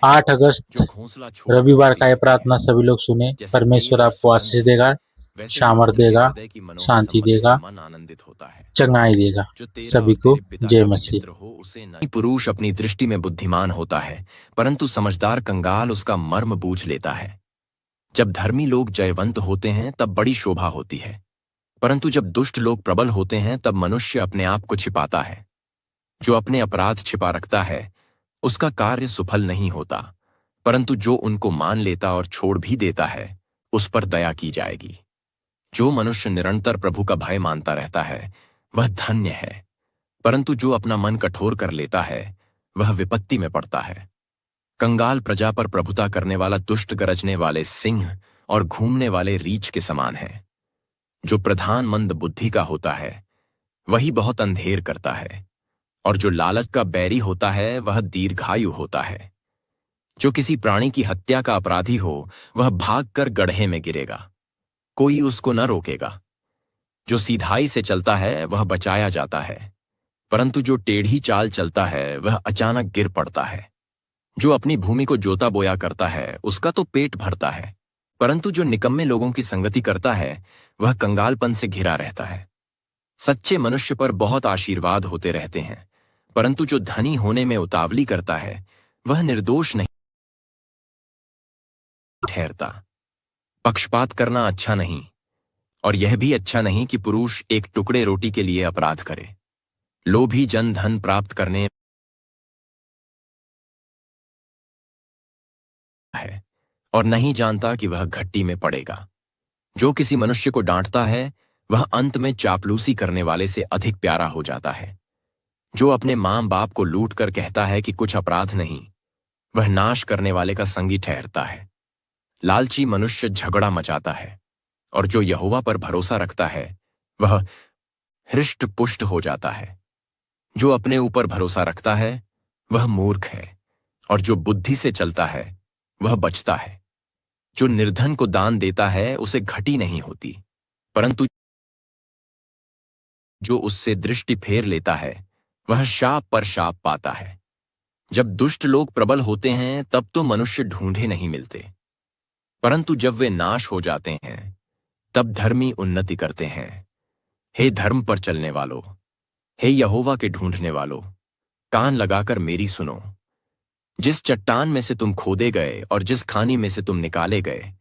8 अगस्त जो घोंसला छोड़कर रविवार उड़ती का ये रहती है, प्रार्थना सभी लोग सुने। जैसे परमेश्वर तेल और आपको सुगंध आशीष से। देगा, वैसे ही सामर्थ पुत्र के देगा, हृदय की मनोहर शांति संपत्ति से देगा, मन आनंदित होता है। चंगाई देगा। जो तेरा सभी और को तेरे पिता जय का भी मसीह। मित्र हो उसे न। पुरुष अपनी दृष्टि में बुद्धिमान होता है, परंतु समझदार कंगाल उसका मर्म बूझ लेता है। जब धर्मी लोग जयवंत होते हैं तब बड़ी शोभा होती है, परंतु जब दुष्ट लोग प्रबल होते हैं तब मनुष्य अपने आप को छिपाता है। जो अपने अपराध छिपा रखता है उसका कार्य सुफल नहीं होता, परंतु जो उनको मान लेता और छोड़ भी देता है उस पर दया की जाएगी। जो मनुष्य निरंतर प्रभु का भय मानता रहता है वह धन्य है, परंतु जो अपना मन कठोर कर लेता है वह विपत्ति में पड़ता है। कंगाल प्रजा पर प्रभुता करने वाला दुष्ट गरजने वाले सिंह और घूमने वाले रीछ के समान है। जो प्रधान मंद बुद्धि का होता है वही बहुत अंधेर करता है, और जो लालच का बैरी होता है वह दीर्घायु होता है। जो किसी प्राणी की हत्या का अपराधी हो वह भागकर गड्ढे में गिरेगा, कोई उसको न रोकेगा। जो सीधाई से चलता है वह बचाया जाता है, परंतु जो टेढ़ी चाल चलता है वह अचानक गिर पड़ता है। जो अपनी भूमि को जोता बोया करता है उसका तो पेट भरता है, परंतु जो निकम्मे लोगों की संगति करता है वह कंगालपन से घिरा रहता है। सच्चे मनुष्य पर बहुत आशीर्वाद होते रहते हैं, परंतु जो धनी होने में उतावली करता है वह निर्दोष नहीं ठहरता। पक्षपात करना अच्छा नहीं, और यह भी अच्छा नहीं कि पुरुष एक टुकड़े रोटी के लिए अपराध करे। लोभी जन धन प्राप्त करने है और नहीं जानता कि वह घट्टी में पड़ेगा। जो किसी मनुष्य को डांटता है वह अंत में चापलूसी करने वाले से अधिक प्यारा हो जाता है। जो अपने मां बाप को लूट कर कहता है कि कुछ अपराध नहीं, वह नाश करने वाले का संगी ठहरता है। लालची मनुष्य झगड़ा मचाता है, और जो यहोवा पर भरोसा रखता है वह हृष्ट पुष्ट हो जाता है। जो अपने ऊपर भरोसा रखता है वह मूर्ख है, और जो बुद्धि से चलता है वह बचता है। जो निर्धन को दान देता है उसे घटी नहीं होती, परंतु जो उससे दृष्टि फेर लेता है वह शाप पर शाप पाता है। जब दुष्ट लोग प्रबल होते हैं तब तो मनुष्य ढूंढे नहीं मिलते, परंतु जब वे नाश हो जाते हैं तब धर्मी उन्नति करते हैं। हे धर्म पर चलने वालों, हे यहोवा के ढूंढने वालों, कान लगाकर मेरी सुनो। जिस चट्टान में से तुम खोदे गए और जिस खानी में से तुम निकाले गए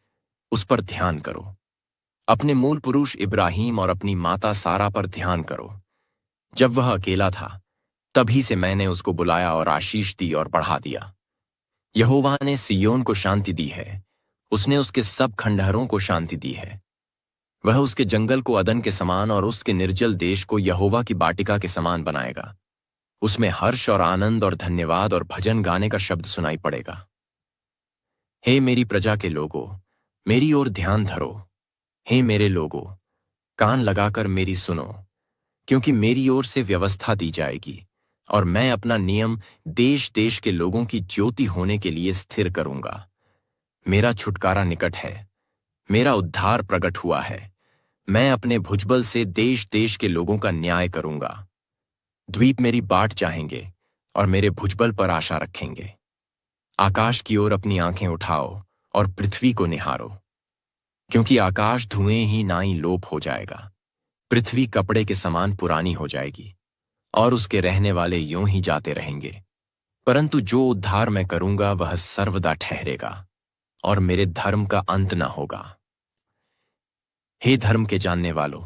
उस पर ध्यान करो। अपने मूल पुरुष इब्राहिम और अपनी माता सारा पर ध्यान करो। जब वह अकेला था तभी से मैंने उसको बुलाया और आशीष दी और बढ़ा दिया। यहोवा ने सिय्योन को शांति दी है, उसने उसके सब खंडहरों को शांति दी है। वह उसके जंगल को अदन के समान और उसके निर्जल देश को यहोवा की बाटिका के समान बनाएगा। उसमें हर्ष और आनंद और धन्यवाद और भजन गाने का शब्द सुनाई पड़ेगा। हे मेरी प्रजा के लोगों, मेरी ओर ध्यान धरो। हे मेरे लोगों, कान लगाकर मेरी सुनो, क्योंकि मेरी ओर से व्यवस्था दी जाएगी और मैं अपना नियम देश देश के लोगों की ज्योति होने के लिए स्थिर करूंगा। मेरा छुटकारा निकट है, मेरा उद्धार प्रकट हुआ है। मैं अपने भुजबल से देश देश के लोगों का न्याय करूंगा। द्वीप मेरी बाट चाहेंगे और मेरे भुजबल पर आशा रखेंगे। आकाश की ओर अपनी आंखें उठाओ और पृथ्वी को निहारो, क्योंकि आकाश धुएं ही नाई लोप हो जाएगा, पृथ्वी कपड़े के समान पुरानी हो जाएगी और उसके रहने वाले यूं ही जाते रहेंगे। परंतु जो उद्धार मैं करूंगा वह सर्वदा ठहरेगा और मेरे धर्म का अंत न होगा। हे धर्म के जानने वालों,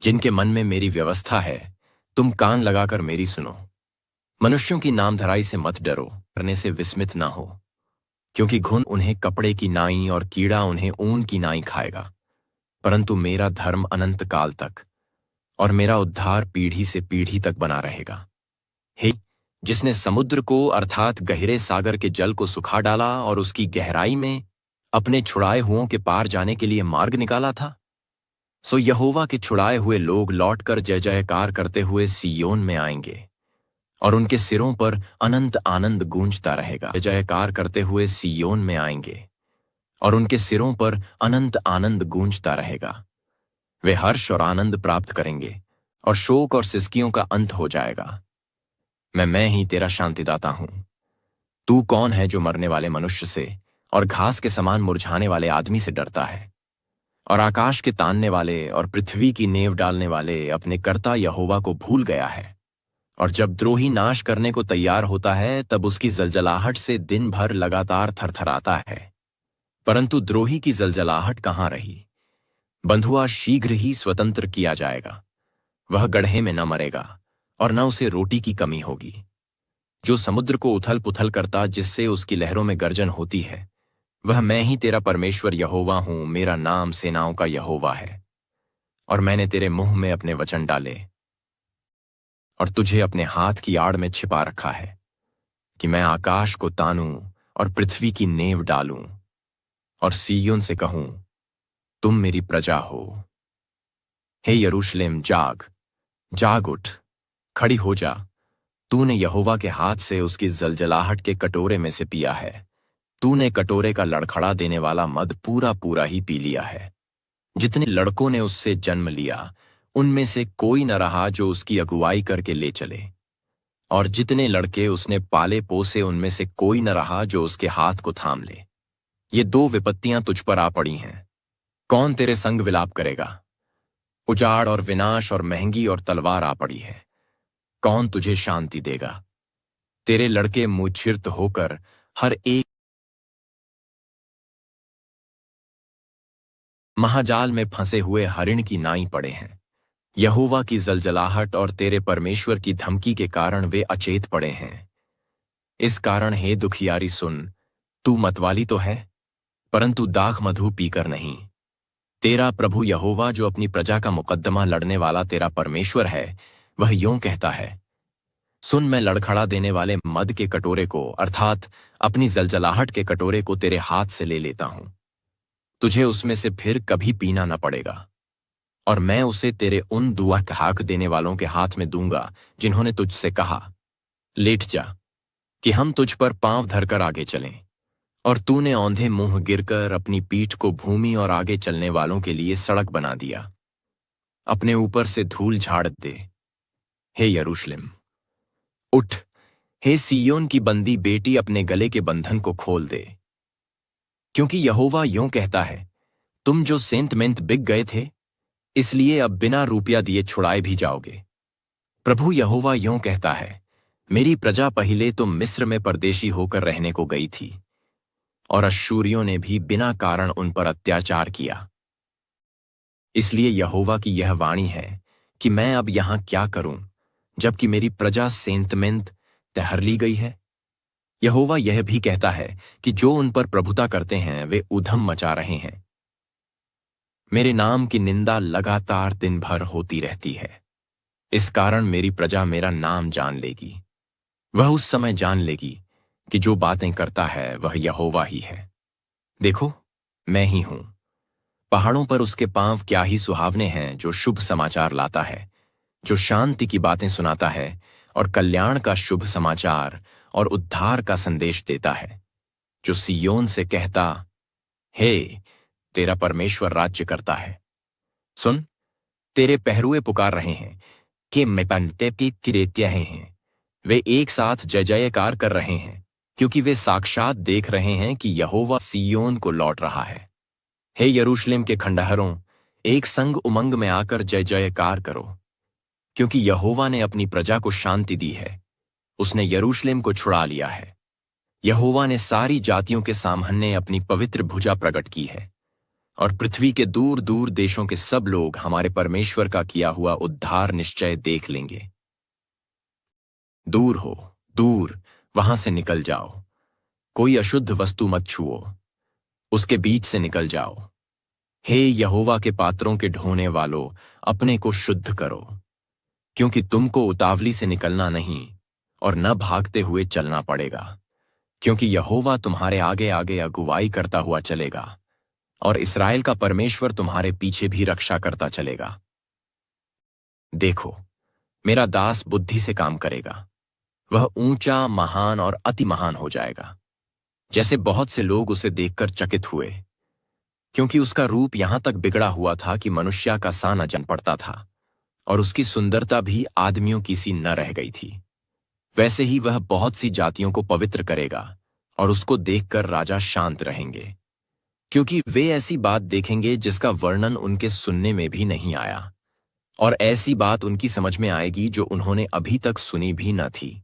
जिनके मन में मेरी व्यवस्था है, तुम कान लगाकर मेरी सुनो। मनुष्यों की नामधराई से मत डरो, करने से विस्मित ना हो, क्योंकि घुन उन्हें कपड़े की नाई और कीड़ा उन्हें ऊन की नाई खाएगा। परंतु मेरा धर्म अनंत काल तक और मेरा उद्धार पीढ़ी से पीढ़ी तक बना रहेगा। हे जिसने समुद्र को अर्थात गहरे सागर के जल को सुखा डाला और उसकी गहराई में अपने छुड़ाए हुओं के पार जाने के लिए मार्ग निकाला था, सो यहोवा के छुड़ाए हुए लोग लौटकर जय जयकार करते हुए सिय्योन में आएंगे और उनके सिरों पर अनंत आनंद गूंजता रहेगा। जय जयकार करते हुए सिय्योन में आएंगे और उनके सिरों पर अनंत आनंद गूंजता रहेगा। वे हर्ष और आनंद प्राप्त करेंगे और शोक और सिसकियों का अंत हो जाएगा। मैं ही तेरा शांतिदाता हूं। तू कौन है जो मरने वाले मनुष्य से और घास के समान मुरझाने वाले आदमी से डरता है? और आकाश के तानने वाले और पृथ्वी की नींव डालने वाले अपने कर्ता यहोवा को भूल गया है। और जब द्रोही नाश करने को तैयार होता है तब उसकी जलजलाहट से दिन भर लगातार थरथराता है। परंतु द्रोही की जलजलाहट कहाँ रही? बंधुआ शीघ्र ही स्वतंत्र किया जाएगा। वह गड्ढे में न मरेगा और न उसे रोटी की कमी होगी। जो समुद्र को उथल पुथल करता जिससे उसकी लहरों में गर्जन होती है, वह मैं ही तेरा परमेश्वर यहोवा हूं। मेरा नाम सेनाओं का यहोवा है। और मैंने तेरे मुंह में अपने वचन डाले और तुझे अपने हाथ की आड़ में छिपा रखा है, कि मैं आकाश को तानूं और पृथ्वी की नींव डालूं और सिय्योन से कहूं, तुम मेरी प्रजा हो। हे यरूशलेम, जाग, जाग उठ, खड़ी हो जा। तूने यहोवा के हाथ से उसकी जलजलाहट के कटोरे में से पिया है। तूने कटोरे का लड़खड़ा देने वाला मद पूरा पूरा ही पी लिया है। जितने लड़कों ने उससे जन्म लिया, उनमें से कोई न रहा जो उसकी अगुवाई करके ले चले। और जितने लड़के उसने पाले पोसे, उनमें से कोई न रहा जो उसके हाथ को थाम ले। ये दो विपत्तियां तुझ पर आ पड़ी हैं। कौन तेरे संग विलाप करेगा? उजाड़ और विनाश और महंगी और तलवार आ पड़ी है। कौन तुझे शांति देगा? तेरे लड़के मूर्छित होकर हर एक महाजाल में फंसे हुए हरिण की नाई पड़े हैं। यहोवा की जलजलाहट और तेरे परमेश्वर की धमकी के कारण वे अचेत पड़े हैं। इस कारण हे दुखियारी सुन, तू मतवाली तो है, परंतु दाख मधु पीकर नहीं। तेरा प्रभु यहोवा जो अपनी प्रजा का मुकद्दमा लड़ने वाला तेरा परमेश्वर है, वह यूं कहता है, सुन, मैं लड़खड़ा देने वाले मद के कटोरे को अर्थात अपनी जलजलाहट के कटोरे को तेरे हाथ से ले लेता हूं। तुझे उसमें से फिर कभी पीना न पड़ेगा। और मैं उसे तेरे उन दुआ हाक देने वालों के हाथ में दूंगा जिन्होंने तुझसे कहा, लेट जा, कि हम तुझ पर पांव धरकर आगे चलें। और तूने औंधे मुंह गिरकर अपनी पीठ को भूमि और आगे चलने वालों के लिए सड़क बना दिया। अपने ऊपर से धूल झाड़ दे, हे यरूशलेम। उठ, हे सिय्योन की बंदी बेटी, अपने गले के बंधन को खोल दे। क्योंकि यहोवा यूं कहता है, तुम जो सेंत मेंत बिक गए थे, इसलिए अब बिना रुपया दिए छुड़ाए भी जाओगे। प्रभु यहोवा यूं कहता है, मेरी प्रजा पहले तो मिस्र में परदेशी होकर रहने को गई थी, और अश्शूरियों ने भी बिना कारण उन पर अत्याचार किया। इसलिए यहोवा की यह वाणी है कि मैं अब यहां क्या करूं, जबकि मेरी प्रजा सेंतमेंत तहर ली गई है। यहोवा यह भी कहता है कि जो उन पर प्रभुता करते हैं वे उधम मचा रहे हैं। मेरे नाम की निंदा लगातार दिन भर होती रहती है। इस कारण मेरी प्रजा मेरा नाम जान लेगी। वह उस समय जान लेगी कि जो बातें करता है वह यहोवा ही है। देखो, मैं ही हूं। पहाड़ों पर उसके पांव क्या ही सुहावने हैं, जो शुभ समाचार लाता है, जो शांति की बातें सुनाता है और कल्याण का शुभ समाचार और उद्धार का संदेश देता है, जो सिय्योन से कहता, हे, तेरा परमेश्वर राज्य करता है। सुन, तेरे पहरुए पुकार रहे हैं कि मैं पंटेपी किरेत्या हैं। वे एक साथ जय जयकार कर रहे हैं, क्योंकि वे साक्षात देख रहे हैं कि यहोवा सिय्योन को लौट रहा है। हे यरूशलेम के खंडहरों, एक संग उमंग में आकर जय जयकार करो, क्योंकि यहोवा ने अपनी प्रजा को शांति दी है। उसने यरूशलेम को छुड़ा लिया है। यहोवा ने सारी जातियों के सामने अपनी पवित्र भुजा प्रकट की है, और पृथ्वी के दूर दूर देशों के सब लोग हमारे परमेश्वर का किया हुआ उद्धार निश्चय देख लेंगे। दूर हो, दूर, वहां से निकल जाओ। कोई अशुद्ध वस्तु मत छुओ, उसके बीच से निकल जाओ। हे यहोवा के पात्रों के ढोने वालों, अपने को शुद्ध करो, क्योंकि तुमको उतावली से निकलना नहीं और न भागते हुए चलना पड़ेगा, क्योंकि यहोवा तुम्हारे आगे आगे अगुवाई करता हुआ चलेगा, और इस्राएल का परमेश्वर तुम्हारे पीछे भी रक्षा करता चलेगा। देखो, मेरा दास बुद्धि से काम करेगा। वह ऊंचा, महान और अति महान हो जाएगा, जैसे बहुत से लोग उसे देखकर चकित हुए, क्योंकि उसका रूप यहां तक बिगड़ा हुआ था कि मनुष्य का सा न जन पड़ता था, और उसकी सुंदरता भी आदमियों की सी न रह गई थी। वैसे ही वह बहुत सी जातियों को पवित्र करेगा और उसको देखकर राजा शांत रहेंगे, क्योंकि वे ऐसी बात देखेंगे जिसका वर्णन उनके सुनने में भी नहीं आया, और ऐसी बात उनकी समझ में आएगी जो उन्होंने अभी तक सुनी भी न थी।